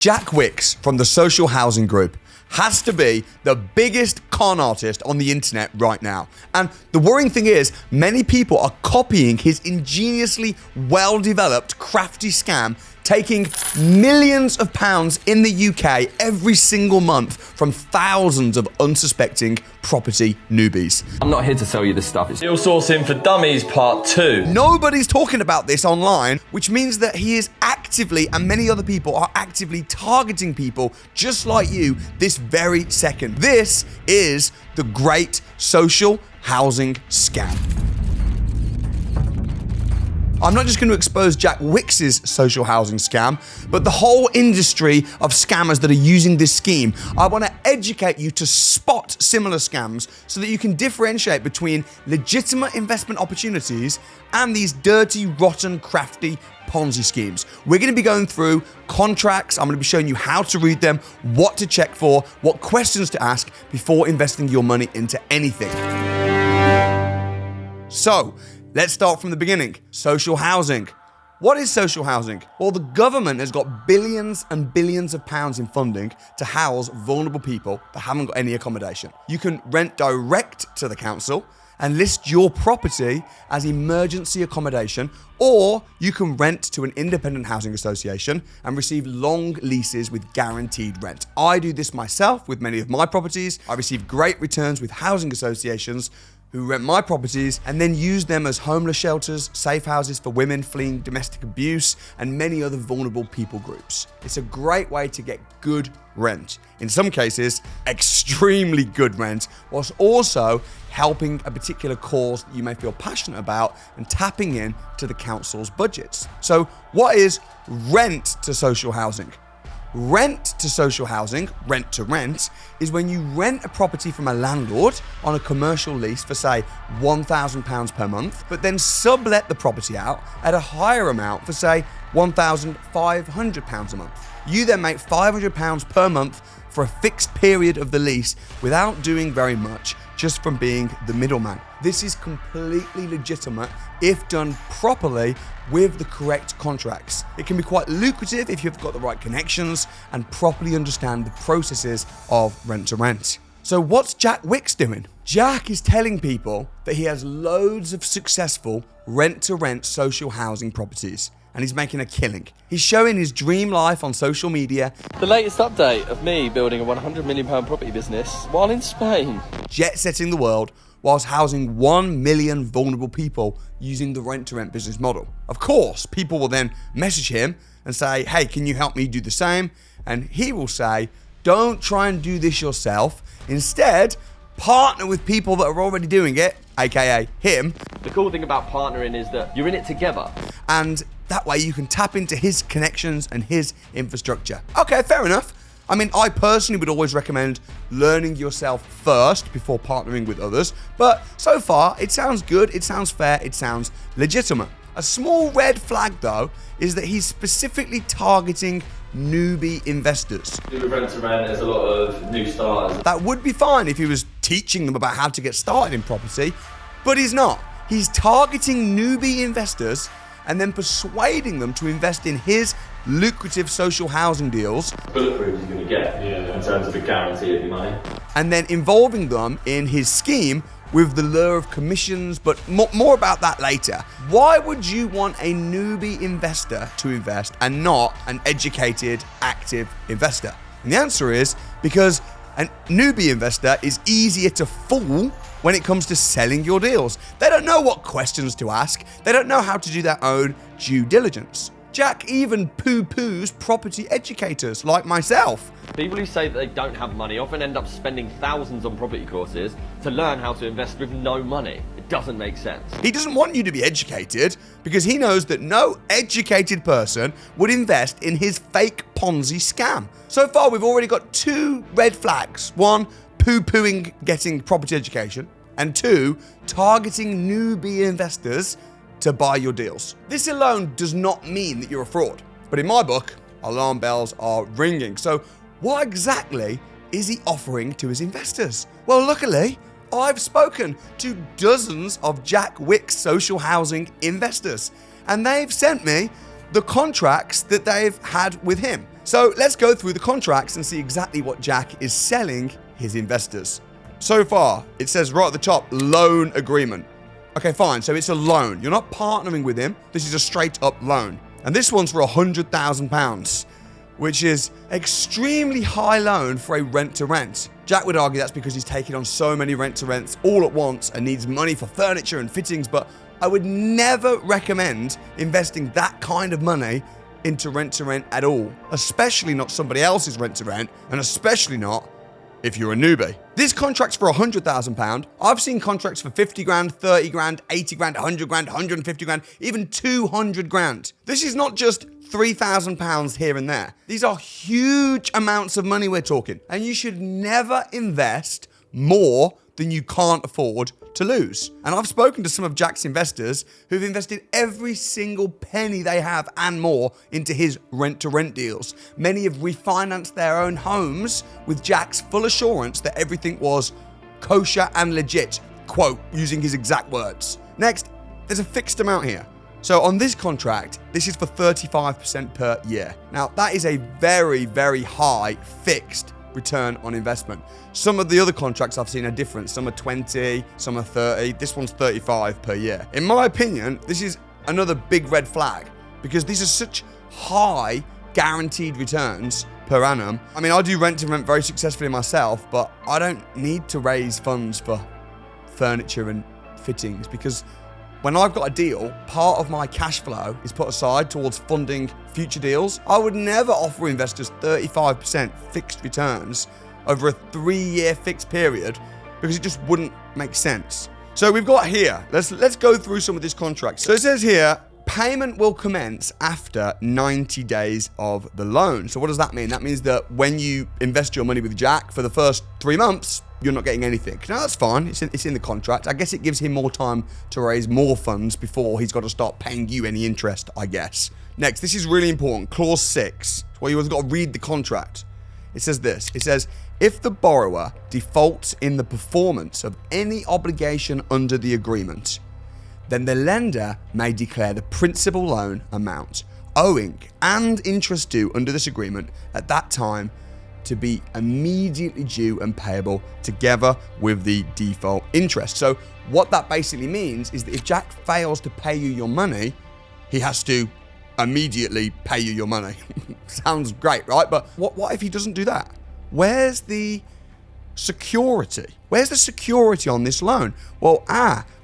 Jack Wicks from the Social Housing Group has to be the biggest con artist on the internet right now. And the worrying thing is, many people are copying his ingeniously well-developed, crafty scam, taking millions of pounds in the UK every single month from thousands of unsuspecting property newbies. I'm not here to sell you this stuff. It's Deal Sourcing for Dummies Part 2. Nobody's talking about this online, which means that he is actively, and many other people are actively targeting people just like you this very second. This is the great social housing scam. I'm not just going to expose Jack Wicks' social housing scam, but the whole industry of scammers that are using this scheme. I want to educate you to spot similar scams so that you can differentiate between legitimate investment opportunities and these dirty, rotten, crafty Ponzi schemes. We're going to be going through contracts. I'm going to be showing you how to read them, what to check for, what questions to ask before investing your money into anything. So, let's start from the beginning. Social housing. What is social housing? Well, the government has got billions and billions of pounds in funding to house vulnerable people that haven't got any accommodation. You can rent direct to the council and list your property as emergency accommodation, or you can rent to an independent housing association and receive long leases with guaranteed rent. I do this myself with many of my properties. I receive great returns with housing associations who rent my properties and then use them as homeless shelters, safe houses for women fleeing domestic abuse, and many other vulnerable people groups. It's a great way to get good rent. In some cases, extremely good rent, whilst also helping a particular cause that you may feel passionate about and tapping in to the council's budgets. So what is rent to social housing? Rent to social housing, rent to rent, is when you rent a property from a landlord on a commercial lease for, say, £1,000 per month, but then sublet the property out at a higher amount for, say, £1,500 a month. You then make £500 per month for a fixed period of the lease without doing very much, just from being the middleman. This is completely legitimate if done properly with the correct contracts. It can be quite lucrative if you've got the right connections and properly understand the processes of rent to rent. So what's Jack Wicks doing? Jack is telling people that he has loads of successful rent to rent social housing properties, and he's making a killing. He's showing his dream life on social media. The latest update of me building a £100 million property business while in Spain. Jet setting the world whilst housing 1 million vulnerable people using the rent-to-rent business model. Of course, people will then message him and say, hey, can you help me do the same? And he will say, don't try and do this yourself. Instead, partner with people that are already doing it, aka him. The cool thing about partnering is that you're in it together. And that way you can tap into his connections and his infrastructure. Okay, fair enough. I mean, I personally would always recommend learning yourself first before partnering with others. But so far, it sounds good, it sounds fair, it sounds legitimate. A small red flag, though, is that he's specifically targeting newbie investors. With rent to rent, there's a lot of new starters. That would be fine if he was teaching them about how to get started in property, but he's not. He's targeting newbie investors and then persuading them to invest in his lucrative social housing deals. Bulletproof is going to get in terms of the guarantee of your money. And then involving them in his scheme with the lure of commissions, but more about that later. Why would you want a newbie investor to invest and not an educated, active investor? And the answer is because a newbie investor is easier to fool when it comes to selling your deals. They don't know what questions to ask. They don't know how to do their own due diligence. Jack even poo-poos property educators like myself. People who say that they don't have money often end up spending thousands on property courses to learn how to invest with no money. It doesn't make sense. He doesn't want you to be educated because he knows that no educated person would invest in his fake Ponzi scam. So far, we've already got 2 red flags. 1, poo-pooing getting property education, and 2, targeting newbie investors to buy your deals. This alone does not mean that you're a fraud, but in my book, alarm bells are ringing. So what exactly is he offering to his investors? Well, luckily, I've spoken to dozens of Jack Wicks social housing investors, and they've sent me the contracts that they've had with him. So let's go through the contracts and see exactly what Jack is selling his investors. So far, it says right at the top, loan agreement. Okay, fine, so it's a loan. You're not partnering with him. This is a straight up loan. And this one's for £100,000, which is extremely high loan for a rent-to-rent. Jack would argue that's because he's taking on so many rent-to-rents all at once and needs money for furniture and fittings, but I would never recommend investing that kind of money into rent-to-rent at all, especially not somebody else's rent-to-rent, and especially not if you're a newbie. This contract's for £100,000. I've seen contracts for 50 grand, 30 grand, 80 grand, 100 grand, 150 grand, even 200 grand. This is not just £3,000 here and there. These are huge amounts of money we're talking, and you should never invest more than you can't afford to lose. And I've spoken to some of Jack's investors who've invested every single penny they have and more into his rent-to-rent deals. Many have refinanced their own homes with Jack's full assurance that everything was kosher and legit, quote, using his exact words. Next, there's a fixed amount here. So on this contract, this is for 35% per year. Now, that is a very, very high fixed return on investment. Some of the other contracts I've seen are different. Some are 20, some are 30. This one's 35 per year. In my opinion, this is another big red flag because these are such high guaranteed returns per annum. I mean, I do rent to rent very successfully myself, but I don't need to raise funds for furniture and fittings because when I've got a deal, part of my cash flow is put aside towards funding future deals. I would never offer investors 35% fixed returns over a 3-year fixed period because it just wouldn't make sense. So we've got here, let's go through some of these contracts. So it says here, payment will commence after 90 days of the loan. So what does that mean? That means that when you invest your money with Jack for the first 3 months, you're not getting anything. Now that's fine, it's in the contract. I guess it gives him more time to raise more funds before he's got to start paying you any interest, I guess. Next, this is really important, clause 6. Well, you've got to read the contract. It says this, it says, if the borrower defaults in the performance of any obligation under the agreement, then the lender may declare the principal loan amount owing and interest due under this agreement at that time to be immediately due and payable together with the default interest. So what that basically means is that if Jack fails to pay you your money, he has to immediately pay you your money. Sounds great, right? But what if he doesn't do that? Where's the security? Where's the security on this loan? Well,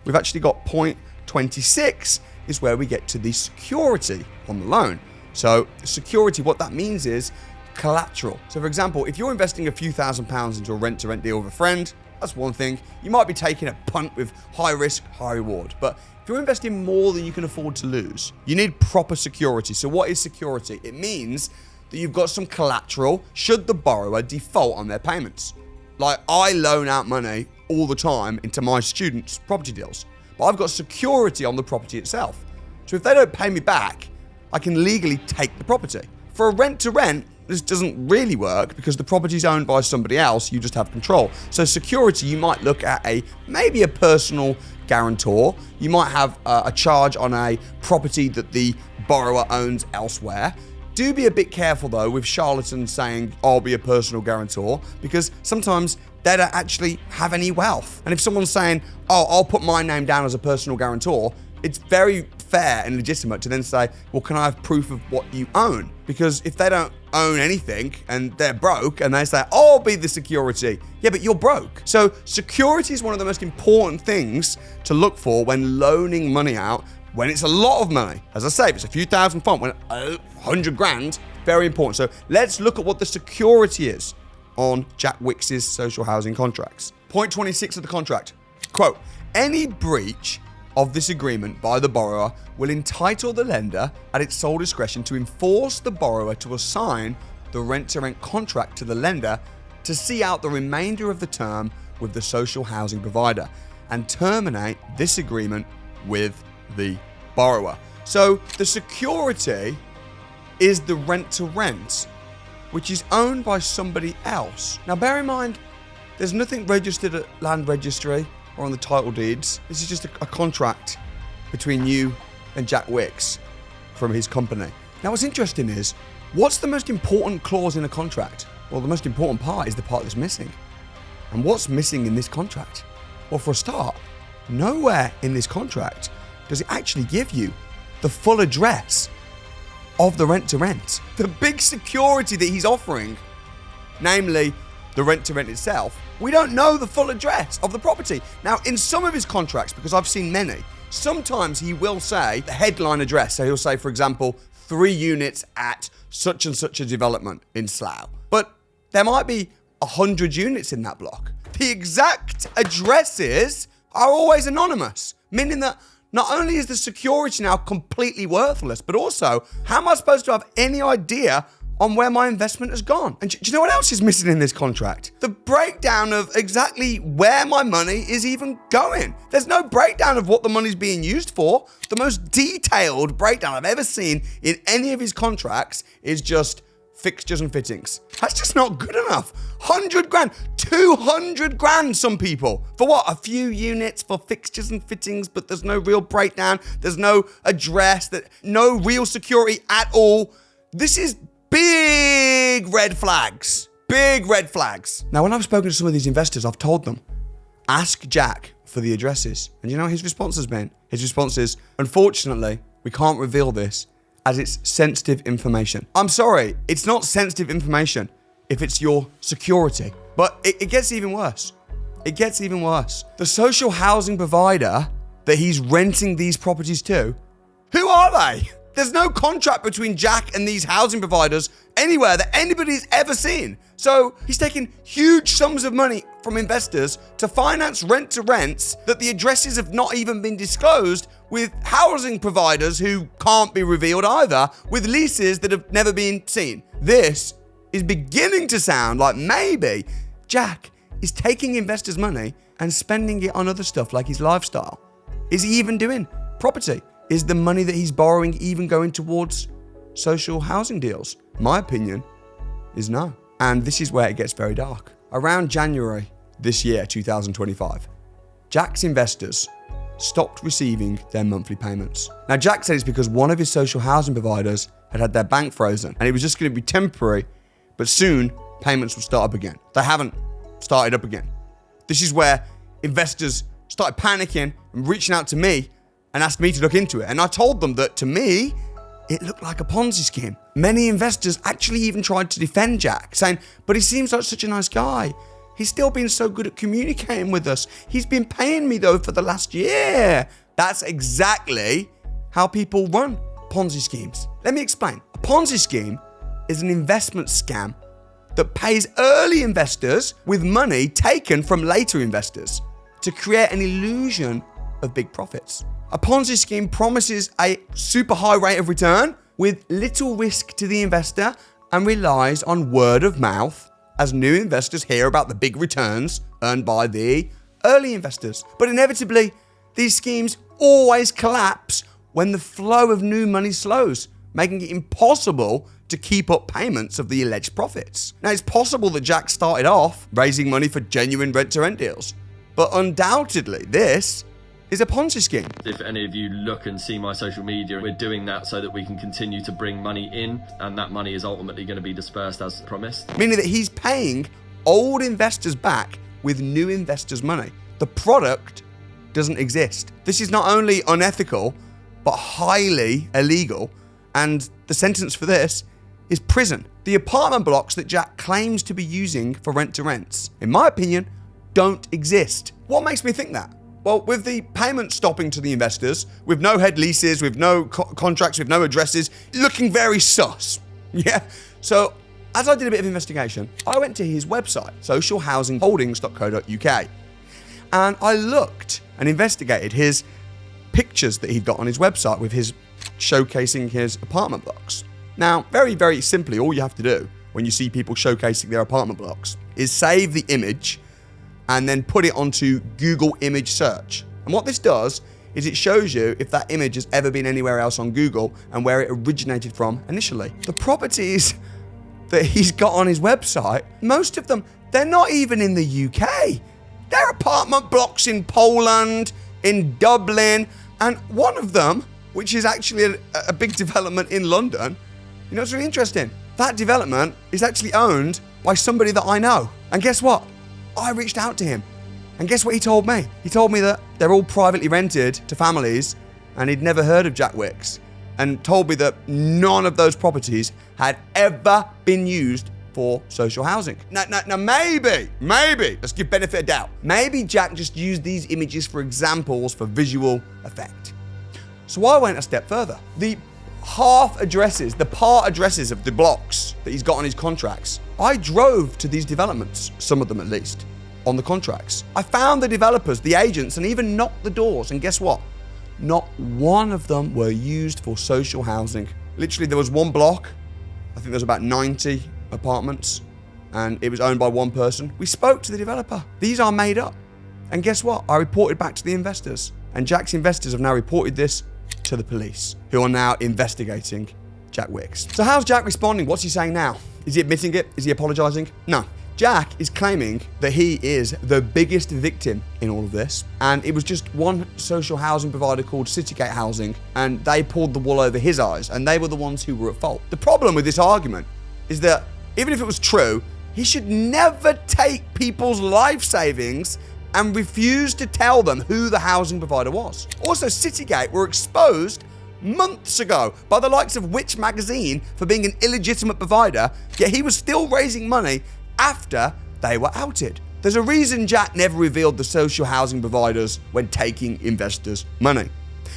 we've actually got point 26 is where we get to the security on the loan. So security, what that means is collateral. So for example, if you're investing a few £1,000s into a rent-to-rent deal with a friend, that's one thing. You might be taking a punt with high risk, high reward. But if you're investing more than you can afford to lose, you need proper security. So what is security? It means that you've got some collateral should the borrower default on their payments. Like I loan out money all the time into my students' property deals, but I've got security on the property itself. So if they don't pay me back, I can legally take the property. For a rent-to-rent, this doesn't really work because the property is owned by somebody else, you just have control. So security, you might look at maybe a personal guarantor. You might have a charge on a property that the borrower owns elsewhere. Do be a bit careful though with charlatans saying, I'll be a personal guarantor, because sometimes they don't actually have any wealth. And if someone's saying, oh, I'll put my name down as a personal guarantor, it's very fair and legitimate to then say, well, can I have proof of what you own? Because if they don't own anything and they're broke and they say, oh, I'll be the security. Yeah, but you're broke. So security is one of the most important things to look for when loaning money out when it's a lot of money. As I say, if it's a few thousand font, when 100 grand, very important. So let's look at what the security is on Jack Wicks's social housing contracts. Point 26 of the contract, quote, any breach of this agreement by the borrower will entitle the lender at its sole discretion to enforce the borrower to assign the rent-to-rent contract to the lender to see out the remainder of the term with the social housing provider and terminate this agreement with the borrower. So the security is the rent-to-rent, which is owned by somebody else. Now bear in mind, there's nothing registered at land registry or on the title deeds. This is just a contract between you and Jack Wicks from his company. Now what's interesting is What's the most important clause in a contract? Well, the most important part is the part that's missing. And what's missing in this contract? Well, for a start, nowhere in this contract does it actually give you the full address of the rent-to-rent. The big security that he's offering, namely the rent-to-rent itself, we don't know the full address of the property. Now, in some of his contracts, because I've seen many, sometimes he will say the headline address. So he'll say, for example, 3 units at such and such a development in Slough. But there might be 100 units in that block. The exact addresses are always anonymous, meaning that not only is the security now completely worthless, but also, how am I supposed to have any idea on where my investment has gone? And do you know what else is missing in this contract? The breakdown of exactly where my money is even going. There's no breakdown of what the money's being used for. The most detailed breakdown I've ever seen in any of his contracts is just fixtures and fittings. That's just not good enough. 100 grand, 200 grand, some people. For what? A few units for fixtures and fittings, but there's no real breakdown. There's no address, no real security at all. This is big red flags. Big red flags. Now, when I've spoken to some of these investors, I've told them, ask Jack for the addresses. And you know what his response has been? His response is, unfortunately, we can't reveal this as it's sensitive information. I'm sorry, it's not sensitive information if it's your security. But it gets even worse. It gets even worse. The social housing provider that he's renting these properties to, who are they? There's no contract between Jack and these housing providers anywhere that anybody's ever seen. So he's taking huge sums of money from investors to finance rent-to-rents that the addresses have not even been disclosed, with housing providers who can't be revealed either, with leases that have never been seen. This is beginning to sound like maybe Jack is taking investors' money and spending it on other stuff like his lifestyle. Is he even doing property? Is the money that he's borrowing even going towards social housing deals? My opinion is no. And this is where it gets very dark. Around January this year, 2025, Jack's investors stopped receiving their monthly payments. Now, Jack said it's because one of his social housing providers had their bank frozen and it was just going to be temporary, but soon payments would start up again. They haven't started up again. This is where investors started panicking and reaching out to me and asked me to look into it. And I told them that, to me, it looked like a Ponzi scheme. Many investors actually even tried to defend Jack, saying, but he seems like such a nice guy. He's still been so good at communicating with us. He's been paying me, though, for the last year. That's exactly how people run Ponzi schemes. Let me explain. A Ponzi scheme is an investment scam that pays early investors with money taken from later investors to create an illusion of big profits. A Ponzi scheme promises a super high rate of return with little risk to the investor and relies on word of mouth as new investors hear about the big returns earned by the early investors. But inevitably, these schemes always collapse when the flow of new money slows, making it impossible to keep up payments of the alleged profits. Now, it's possible that Jack started off raising money for genuine rent-to-rent deals, but undoubtedly this is a Ponzi scheme. If any of you look and see my social media, we're doing that so that we can continue to bring money in, and that money is ultimately going to be dispersed as promised. Meaning that he's paying old investors back with new investors' money. The product doesn't exist. This is not only unethical, but highly illegal, and the sentence for this is prison. The apartment blocks that Jack claims to be using for rent-to-rents, in my opinion, don't exist. What makes me think that? Well, with the payment stopping to the investors, with no head leases, with no contracts, with no addresses, looking very sus. Yeah. So, as I did a bit of investigation, I went to his website, socialhousingholdings.co.uk, and I looked and investigated his pictures that he'd got on his website with his showcasing his apartment blocks. Now, very, very simply, all you have to do when you see people showcasing their apartment blocks is save the image and then put it onto Google image search. And what this does is it shows you if that image has ever been anywhere else on Google and where it originated from initially. The properties that he's got on his website, most of them, they're not even in the UK. They're apartment blocks in Poland, in Dublin, and one of them, which is actually a big development in London, You know what's really interesting? That development is actually owned by somebody that I know. And guess what? I reached out to him. And guess what he told me? He told me that they're all privately rented to families and he'd never heard of Jack Wicks, and told me that none of those properties had ever been used for social housing. Now maybe, let's give benefit of doubt. Maybe Jack just used these images for examples for visual effect. So I went a step further. The part addresses of the blocks that he's got on his contracts, I drove to these developments, some of them at least, on the contracts. I found the developers, the agents, and even knocked the doors, and guess what? Not one of them were used for social housing. Literally, there was one block, I think there was about 90 apartments, and it was owned by one person. We spoke to the developer. These are made up. And guess what? I reported back to the investors. And Jack's investors have now reported this to the police, who are now investigating Jack Wicks. So how's Jack responding? What's he saying now? Is he admitting it? Is he apologizing? No. Jack is claiming that he is the biggest victim in all of this, and it was just one social housing provider called Citygate Housing, and they pulled the wool over his eyes, and they were the ones who were at fault. The problem with this argument is that even if it was true, he should never take people's life savings and refuse to tell them who the housing provider was. Also, Citygate were exposed months ago by the likes of Which magazine for being an illegitimate provider, yet he was still raising money after they were outed. There's a reason Jack never revealed the social housing providers when taking investors' money.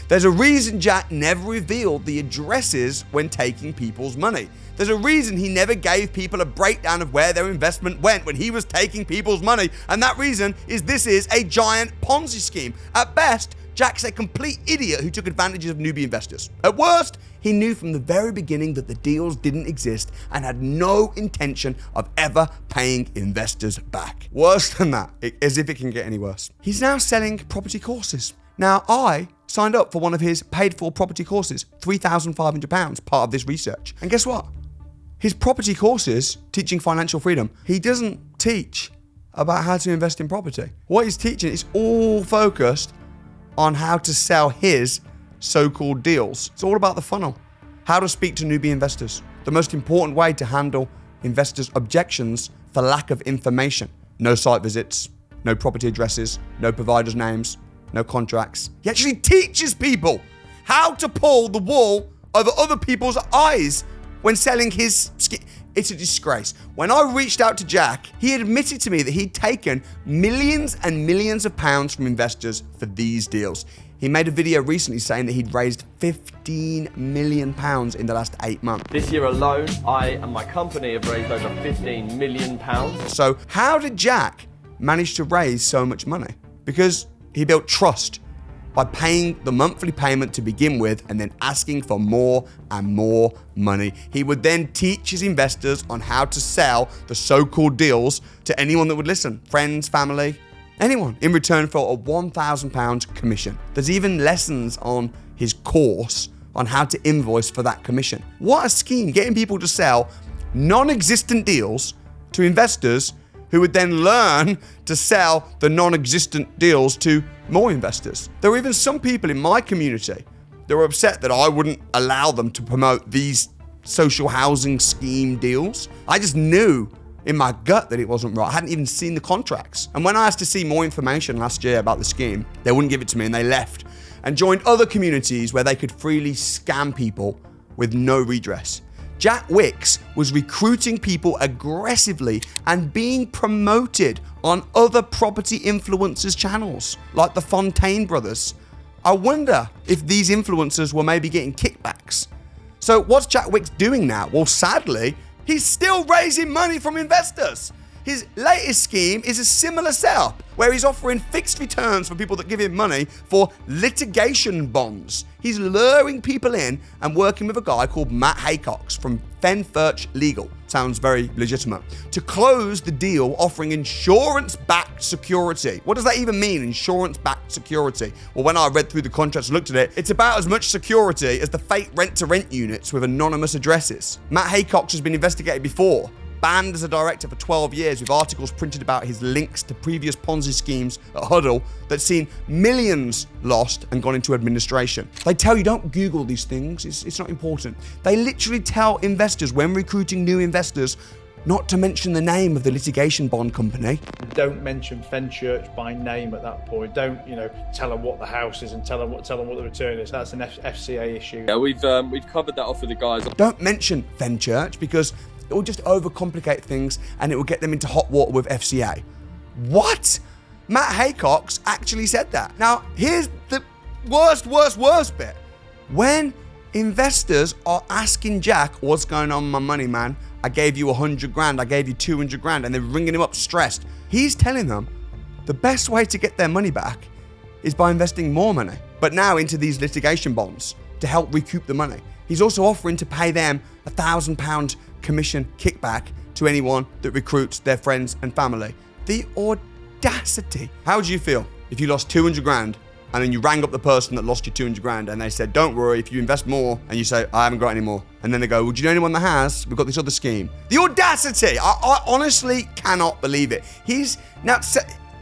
There's a reason Jack never revealed the addresses when taking people's money. There's a reason he never gave people a breakdown of where their investment went when he was taking people's money, and that reason is this is a giant Ponzi scheme. At best, Jack's a complete idiot who took advantage of newbie investors. At worst, he knew from the very beginning that the deals didn't exist and had no intention of ever paying investors back. Worse than that, as if it can get any worse. He's now selling property courses. Now, I signed up for one of his paid-for property courses, £3,500, part of this research. And guess what? His property courses, teaching financial freedom, he doesn't teach about how to invest in property. What he's teaching is all focused on how to sell his so-called deals. It's all about the funnel. How to speak to newbie investors. The most important way to handle investors' objections for lack of information. No site visits, no property addresses, no providers' names, no contracts. He actually teaches people how to pull the wool over other people's eyes when selling his skin. It's a disgrace. When I reached out to Jack, he admitted to me that he'd taken millions and millions of pounds from investors for these deals. He made a video recently saying that he'd raised £15 million in the last 8 months. This year alone, I and my company have raised over £15 million. So how did Jack manage to raise so much money? Because he built trust by paying the monthly payment to begin with and then asking for more and more money. He would then teach his investors on how to sell the so-called deals to anyone that would listen, friends, family, anyone, in return for a £1,000 commission. There's even lessons on his course on how to invoice for that commission. What a scheme, getting people to sell non-existent deals to investors who would then learn to sell the non-existent deals to more investors. There were even some people in my community that were upset that I wouldn't allow them to promote these social housing scheme deals. I just knew in my gut that it wasn't right. I hadn't even seen the contracts. And when I asked to see more information last year about the scheme, they wouldn't give it to me and they left and joined other communities where they could freely scam people with no redress. Jack Wicks was recruiting people aggressively and being promoted on other property influencers channels, like the Fontaine brothers. I wonder if these influencers were maybe getting kickbacks. So what's Jack Wicks doing now? Well, sadly, he's still raising money from investors. His latest scheme is a similar setup, where he's offering fixed returns for people that give him money for litigation bonds. He's luring people in and working with a guy called Matt Haycox from Fenfurch Legal. Sounds very legitimate. To close the deal, offering insurance-backed security. What does that even mean, insurance-backed security? Well, when I read through the contracts and looked at it, it's about as much security as the fake rent-to-rent units with anonymous addresses. Matt Haycox has been investigated before banned as a director for 12 years with articles printed about his links to previous Ponzi schemes at Huddle that's seen millions lost and gone into administration. They tell you don't Google these things, it's not important. They literally tell investors when recruiting new investors not to mention the name of the litigation bond company. Don't mention Fenchurch by name at that point. Don't, tell them what the house is and tell them what the return is. That's an FCA issue. Yeah, we've covered that off with the guys. Don't mention Fenchurch because it will just overcomplicate things and it will get them into hot water with FCA. What? Matt Haycox actually said that. Now, here's the worst bit. When investors are asking Jack, what's going on with my money, man? I gave you 100 grand, I gave you 200 grand, and they're ringing him up stressed. He's telling them the best way to get their money back is by investing more money, but now into these litigation bonds to help recoup the money. He's also offering to pay them £1,000 commission kickback to anyone that recruits their friends and family. The audacity. How would you feel if you lost 200 grand and then you rang up the person that lost you 200 grand and they said, don't worry, if you invest more, and you say, I haven't got any more. And then they go, well, do you know anyone that has? We've got this other scheme. The audacity. I honestly cannot believe it. He's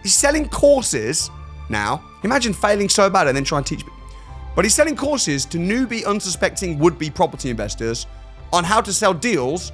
selling courses now. Imagine failing so bad and then trying to teach me. But he's selling courses to newbie, unsuspecting would-be property investors on how to sell deals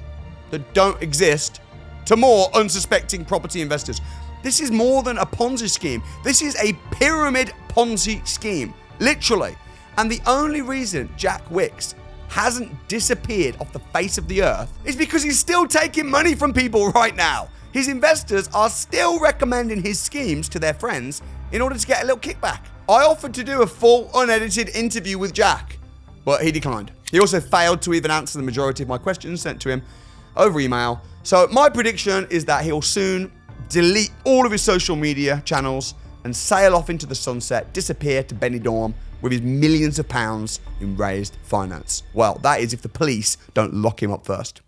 that don't exist to more unsuspecting property investors. This is more than a Ponzi scheme. This is a pyramid Ponzi scheme, literally. And the only reason Jack Wicks hasn't disappeared off the face of the earth is because he's still taking money from people right now. His investors are still recommending his schemes to their friends in order to get a little kickback. I offered to do a full unedited interview with Jack, but he declined. He also failed to even answer the majority of my questions sent to him over email. So my prediction is that he'll soon delete all of his social media channels and sail off into the sunset, disappear to Benidorm with his millions of pounds in raised finance. Well, that is if the police don't lock him up first.